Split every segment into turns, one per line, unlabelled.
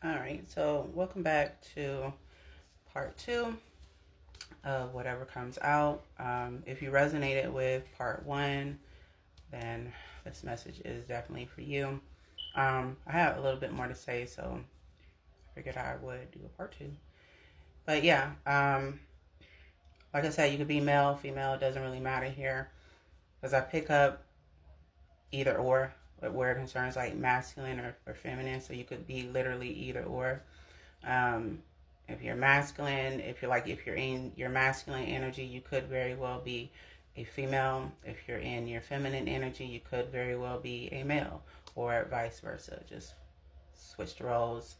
All right, so welcome back to part two of whatever comes out. If you resonated with part one, then this message is definitely for you. I have a little bit more to say, so I figured I would do a part two. But yeah, like I said, you could be male, female, it doesn't really matter here. Because I pick up either or where it concerns like masculine or feminine, so you could be literally either or. Um, if you're masculine, if you're in your masculine energy, you could very well be a female. If you're in your feminine energy, you could very well be a male, or vice versa. Just switch the roles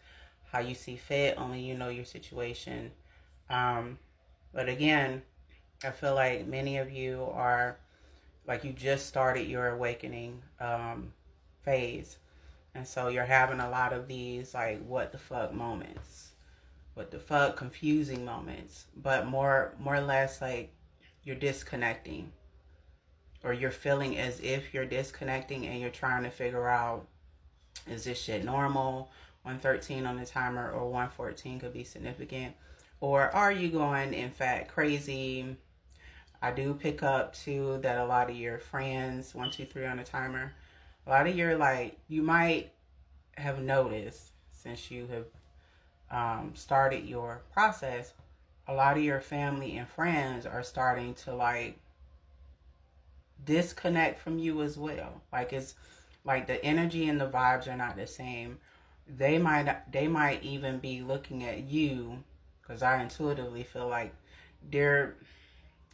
how you see fit. Only you know your situation. Um, but again, I feel like many of you are like you just started your awakening phase, and so you're having a lot of these like what the fuck moments, what the fuck confusing moments, but more or less like you're disconnecting, or you're feeling as if you're disconnecting and you're trying to figure out, is this shit normal? 113 on the timer or 114 could be significant, or are you going in fact crazy? I do pick up too that a lot of your friends, 123 on the timer, a lot of your like you might have noticed since you have started your process, a lot of your family and friends are starting to like disconnect from you as well. Like it's like the energy and the vibes are not the same. They might even be looking at you, because I intuitively feel like they're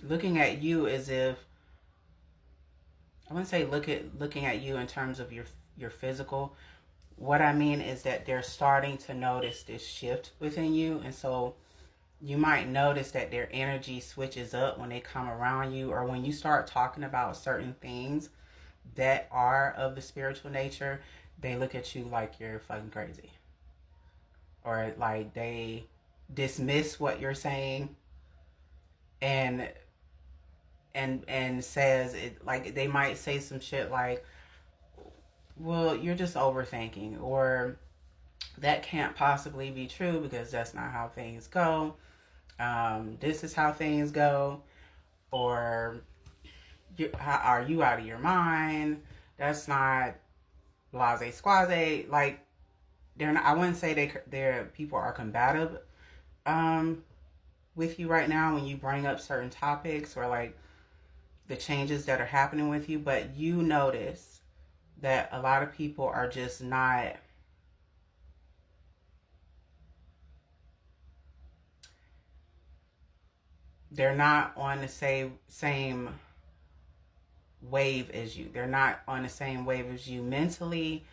looking at you as if, I wouldn't say looking at you in terms of your physical. What I mean is that they're starting to notice this shift within you, and so you might notice that their energy switches up when they come around you, or when you start talking about certain things that are of the spiritual nature, they look at you like you're fucking crazy, or like they dismiss what you're saying, and and says it, like they might say some shit like, well, you're just overthinking, or that can't possibly be true because that's not how things go. This is how things go, or are you out of your mind? That's not blase squaze. Like they're not. I wouldn't say they're people are combative um, with you right now when you bring up certain topics or like the changes that are happening with you, but you notice that a lot of people are just not, they're not on the same wave as you. They're not on the same wave as you mentally,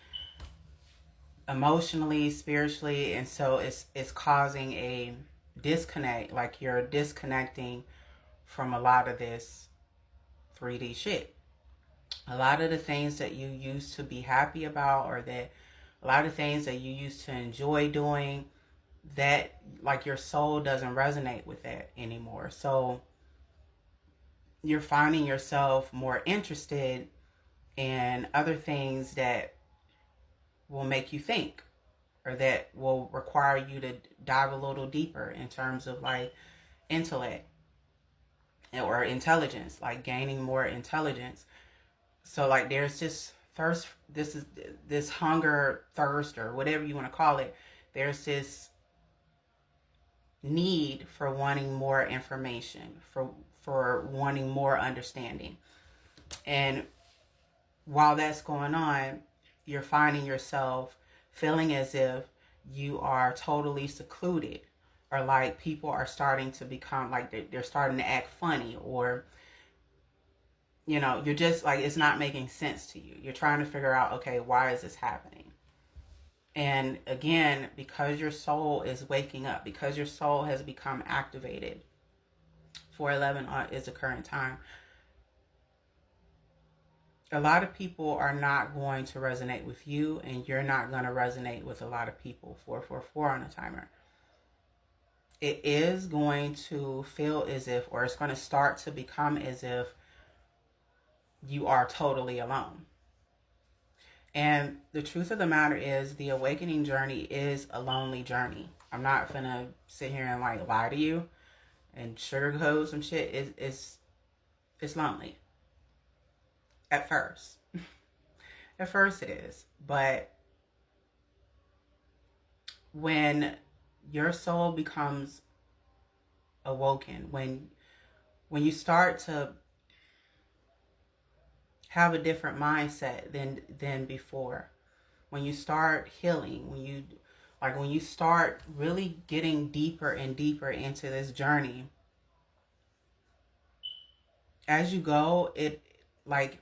emotionally, spiritually, and so it's causing a disconnect. Like you're disconnecting from a lot of this 3D shit. A lot of the things that you used to be happy about, or that a lot of things that you used to enjoy doing, that like your soul doesn't resonate with that anymore. So you're finding yourself more interested in other things that will make you think, or that will require you to dive a little deeper in terms of like intellect or intelligence, like gaining more intelligence. So like there's this thirst, this hunger, thirst, or whatever you want to call it. There's this need for wanting more information, for wanting more understanding. And while that's going on, you're finding yourself feeling as if you are totally secluded, or like people are starting to become like they're starting to act funny, or you're just like it's not making sense to you. You're trying to figure out, okay, why is this happening? And again, because your soul is waking up, because your soul has become activated, 411 is the current time, a lot of people are not going to resonate with you, and you're not going to resonate with a lot of people. 444 on the timer. It is going to feel as if, or it's going to start to become as if you are totally alone. And the truth of the matter is, the awakening journey is a lonely journey. I'm not gonna sit here and like lie to you and sugarcoat some shit. It's lonely at first. At first it is, but when your soul becomes awoken, when you start to have a different mindset than before, when you start healing, when you start really getting deeper and deeper into this journey, as you go, it like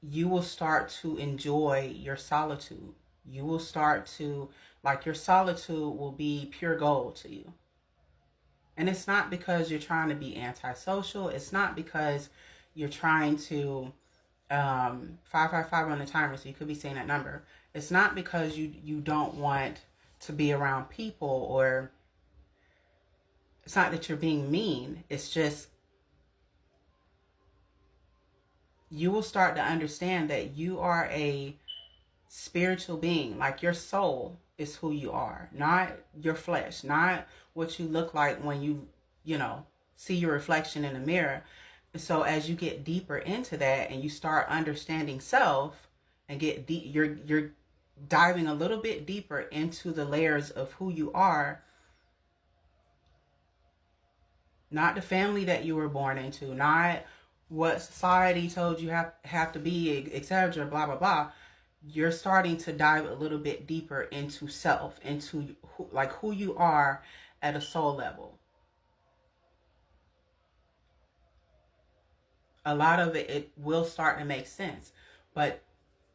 you will start to enjoy your solitude. You will start to, like, your solitude will be pure gold to you. And it's not because you're trying to be antisocial. It's not because you're trying to 555 on the timer, so you could be saying that number. It's not because you don't want to be around people, or it's not that you're being mean. It's just you will start to understand that you are a spiritual being. Like, your soul is who you are, not your flesh, not what you look like when you know, see your reflection in the mirror. And so as you get deeper into that and you start understanding self and get deep, you're diving a little bit deeper into the layers of who you are, not the family that you were born into, not what society told you have to be, etc., blah blah blah. You're starting to dive a little bit deeper into self, into who you are at a soul level. A lot of it will start to make sense, but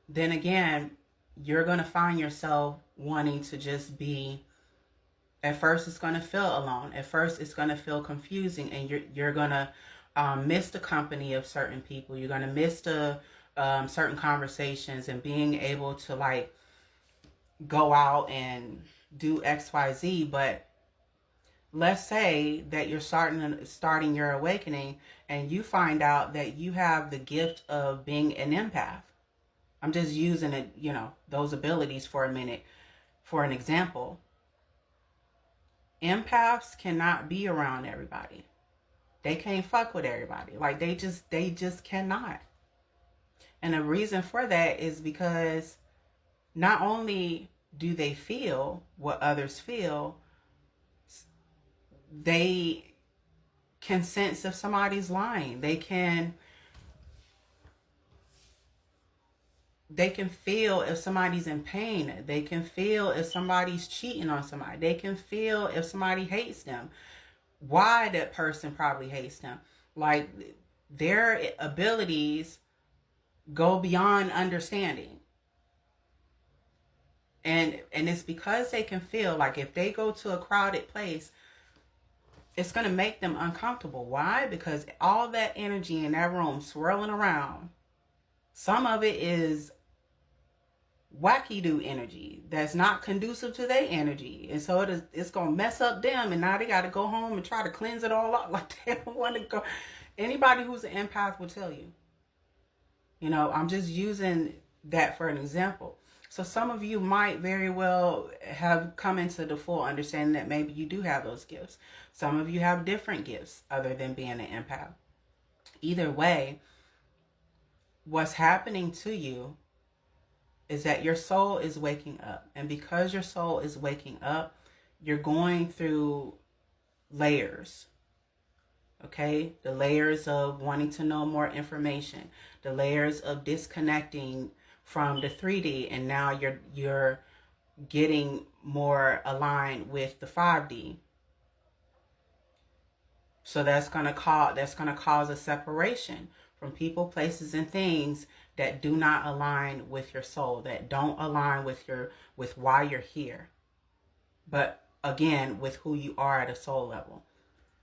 then again, you're going to find yourself wanting to just be. At first, it's going to feel alone. At first, it's going to feel confusing, and you're going to miss the company of certain people. You're going to miss the certain conversations and being able to like go out and do XYZ. But let's say that you're starting your awakening and you find out that you have the gift of being an empath. I'm just using it, those abilities for a minute for an example. Empaths cannot be around everybody. They can't fuck with everybody. Like, they just cannot. And the reason for that is because not only do they feel what others feel, they can sense if somebody's lying. They can feel if somebody's in pain. They can feel if somebody's cheating on somebody. They can feel if somebody hates them, why that person probably hates them. Like, their abilities go beyond understanding. And it's because they can feel like if they go to a crowded place, it's going to make them uncomfortable. Why? Because all that energy in that room swirling around, some of it is wacky-do energy that's not conducive to their energy. And so it's going to mess up them. And now they got to go home and try to cleanse it all up. Like, they don't want to go. Anybody who's an empath will tell you. I'm just using that for an example. So some of you might very well have come into the full understanding that maybe you do have those gifts. Some of you have different gifts other than being an empath. Either way, what's happening to you is that your soul is waking up. And because your soul is waking up, you're going through layers. Okay? The layers of wanting to know more information. The layers of disconnecting from the 3D, and now you're getting more aligned with the 5D. So that's gonna cause a separation from people, places, and things that do not align with your soul, that don't align with why you're here. But again, with who you are at a soul level.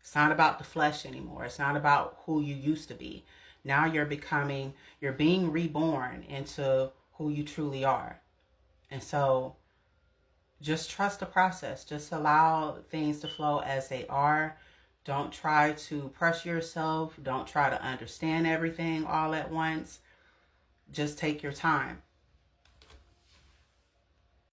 It's not about the flesh anymore. It's not about who you used to be. Now you're being reborn into who you truly are. And so just trust the process. Just allow things to flow as they are. Don't try to pressure yourself. Don't try to understand everything all at once. Just take your time.